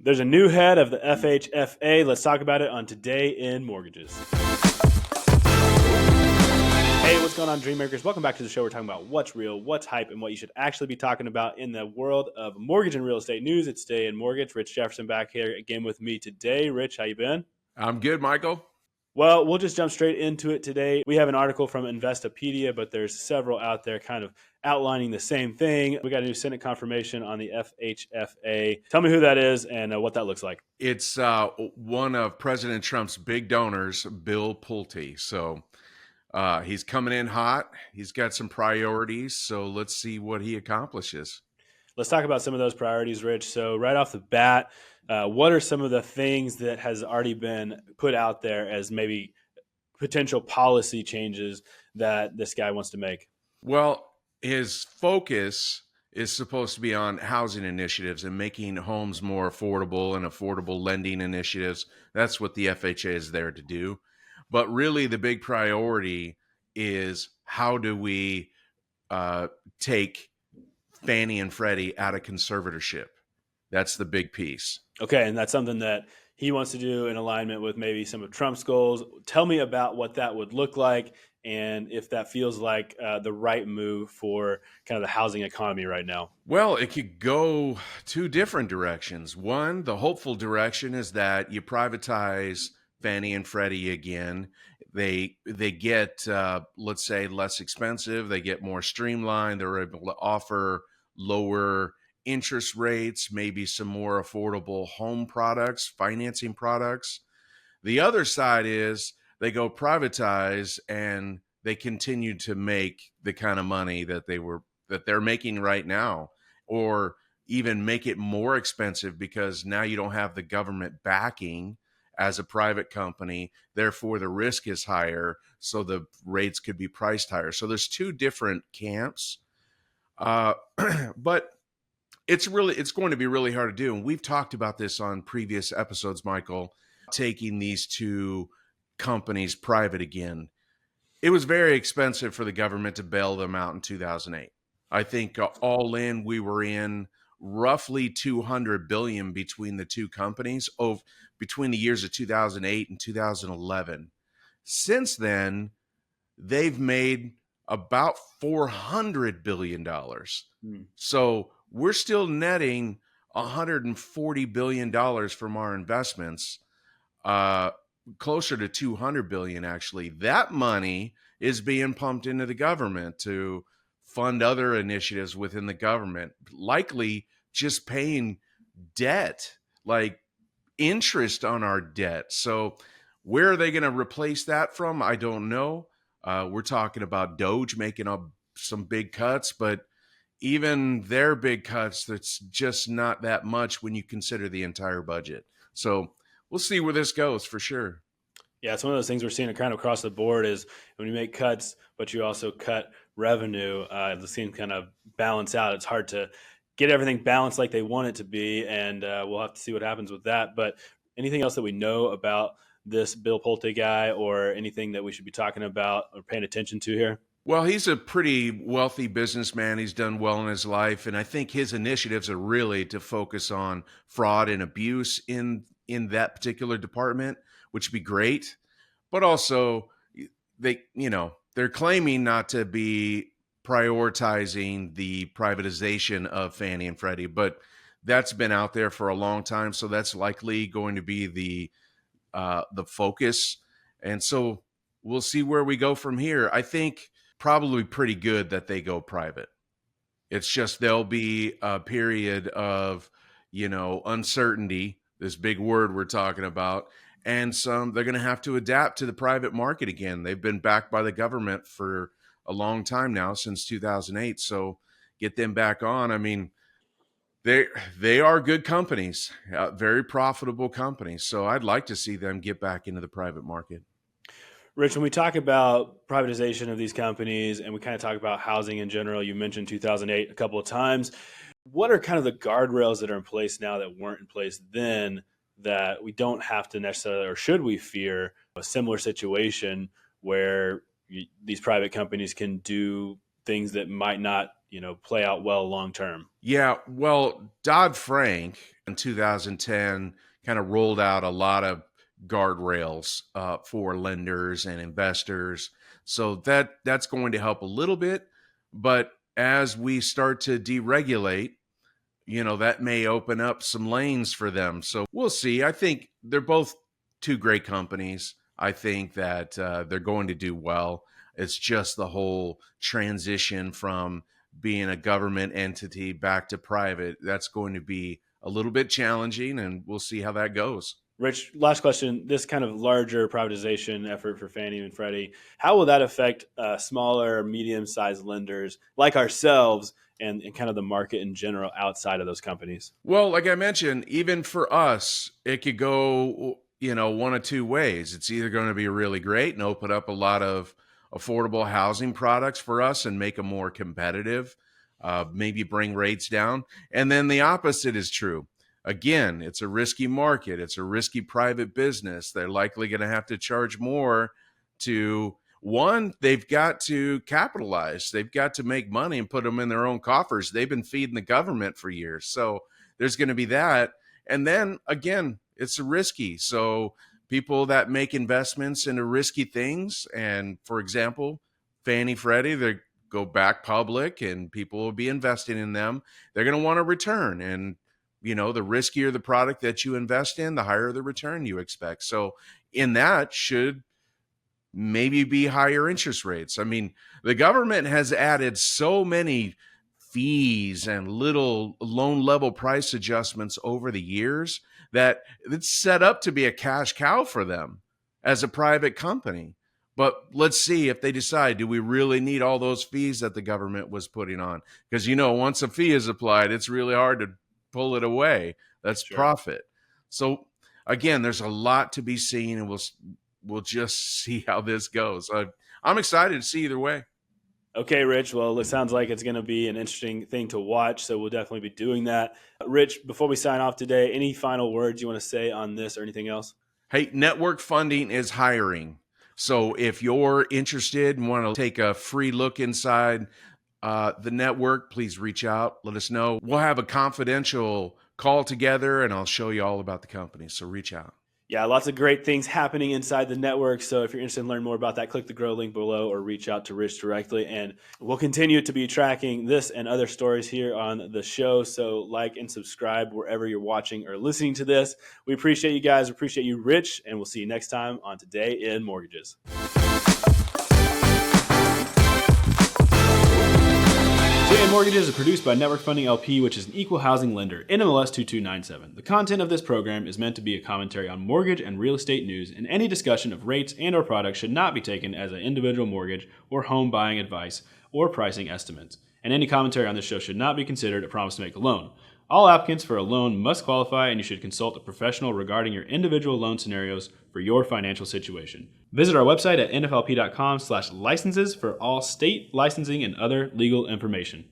There's a new head of the FHFA. Let's talk about it on Today in Mortgages. Hey, what's going on, Dreammakers? Welcome back to the show. We're talking about what's real, what's hype, and what you should actually be talking about in the world of mortgage and real estate news. It's Today in Mortgage. Rich Jefferson back here again with me today. Rich, how you been? I'm good, Michael. Well, we'll just jump straight into it today. We have an article from Investopedia, but there's several out there kind of outlining the same thing. We got a new Senate confirmation on the FHFA. Tell me who that is and what that looks like. It's one of President Trump's big donors, Bill Pulte. So he's coming in hot. He's got some priorities. So let's see what he accomplishes. Let's talk about some of those priorities, Rich. So right off the bat, what are some of the things that has already been put out there as maybe potential policy changes that this guy wants to make? Well, his focus is supposed to be on housing initiatives and making homes more affordable and affordable lending initiatives. That's what the FHA is there to do. But really, the big priority is how do we take Fannie and Freddie out of conservatorship? That's the big piece. Okay, and that's something that he wants to do in alignment with maybe some of Trump's goals. Tell me about what that would look like and if that feels like the right move for kind of the housing economy right now. Well, it could go two different directions. One, the hopeful direction is that you privatize Fannie and Freddie again. They get, let's say, less expensive. They get more streamlined. They're able to offer lower interest rates, maybe some more affordable home products, financing products. The other side is they go privatize and they continue to make the kind of money that they're making right now, or even make it more expensive because now you don't have the government backing as a private company. Therefore, the risk is higher, so the rates could be priced higher. So there's two different camps. But it's going to be really hard to do. And we've talked about this on previous episodes, Michael, taking these two companies private again. It was very expensive for the government to bail them out in 2008. I think all in, we were in roughly $200 billion between the two companies between the years of 2008 and 2011. Since then, they've made about $400 billion. So we're still netting $140 billion from our investments, closer to $200 billion, actually. That money is being pumped into the government to fund other initiatives within the government, likely just paying debt, like interest on our debt. So where are they going to replace that from? I don't know. We're talking about DOGE making up some big cuts, but even their big cuts, that's just not that much when you consider the entire budget. So we'll see where this goes for sure. Yeah, it's one of those things we're seeing kind of across the board is when you make cuts, but you also cut revenue, the seems kind of balance out. It's hard to get everything balanced like they want it to be, and we'll have to see what happens with that. But anything else that we know about this Bill Pulte guy or anything that we should be talking about or paying attention to here? Well, he's a pretty wealthy businessman. He's done well in his life, and I think his initiatives are really to focus on fraud and abuse in that particular department, which would be great. But also, they're claiming not to be prioritizing the privatization of Fannie and Freddie, but that's been out there for a long time, so that's likely going to be the focus. And so we'll see where we go from here. I think probably pretty good that they go private. It's just there'll be a period of, uncertainty, this big word we're talking about, and they're going to have to adapt to the private market again. They've been backed by the government for a long time now, since 2008. So get them back on. I mean, they are good companies, very profitable companies. So I'd like to see them get back into the private market. Rich, when we talk about privatization of these companies and we kind of talk about housing in general, you mentioned 2008 a couple of times. What are kind of the guardrails that are in place now that weren't in place then that we don't have to necessarily, or should we fear a similar situation where these private companies can do things that might not play out well long term. Yeah, well, Dodd-Frank in 2010 kind of rolled out a lot of guardrails for lenders and investors. So that's going to help a little bit. But as we start to deregulate, that may open up some lanes for them. So we'll see. I think they're both two great companies. I think that they're going to do well. It's just the whole transition from being a government entity back to private. That's going to be a little bit challenging, and we'll see how that goes. Rich, last question. This kind of larger privatization effort for Fannie and Freddie, how will that affect smaller, medium-sized lenders like ourselves and kind of the market in general outside of those companies? Well, like I mentioned, even for us, it could go, one of two ways. It's either going to be really great and open up a lot of affordable housing products for us and make them more competitive, maybe bring rates down. And then the opposite is true. Again, it's a risky market. It's a risky private business. They're likely going to have to charge more to one. They've got to capitalize. They've got to make money and put them in their own coffers. They've been feeding the government for years. So there's going to be that. And then again, it's risky. So people that make investments into risky things, and for example, Fannie Freddie, they go back public and people will be investing in them. They're going to want a return. And the riskier the product that you invest in, the higher the return you expect. So in that should maybe be higher interest rates. I mean, the government has added so many fees and little loan level price adjustments over the years that it's set up to be a cash cow for them as a private company. But let's see if they decide, do we really need all those fees that the government was putting on? Because, once a fee is applied, it's really hard to pull it away. That's Sure. profit. So again, there's a lot to be seen, and we'll just see how this goes. I'm excited to see either way. Okay, Rich. Well, it sounds like it's going to be an interesting thing to watch, so we'll definitely be doing that. Rich, before we sign off today, any final words you want to say on this or anything else? Hey, Network Funding is hiring. So if you're interested and want to take a free look inside the network, please reach out. Let us know. We'll have a confidential call together, and I'll show you all about the company. So reach out. Yeah, lots of great things happening inside the network. So if you're interested in learning more about that, click the Grow link below or reach out to Rich directly. And we'll continue to be tracking this and other stories here on the show. So like and subscribe wherever you're watching or listening to this. We appreciate you guys. Appreciate you, Rich. And we'll see you next time on Today in Mortgages. Today in Mortgages is produced by Network Funding LP, which is an equal housing lender, NMLS 2297. The content of this program is meant to be a commentary on mortgage and real estate news, and any discussion of rates and or products should not be taken as an individual mortgage or home buying advice or pricing estimates. And any commentary on this show should not be considered a promise to make a loan. All applicants for a loan must qualify, and you should consult a professional regarding your individual loan scenarios for your financial situation. Visit our website at nflp.com/licenses for all state licensing and other legal information.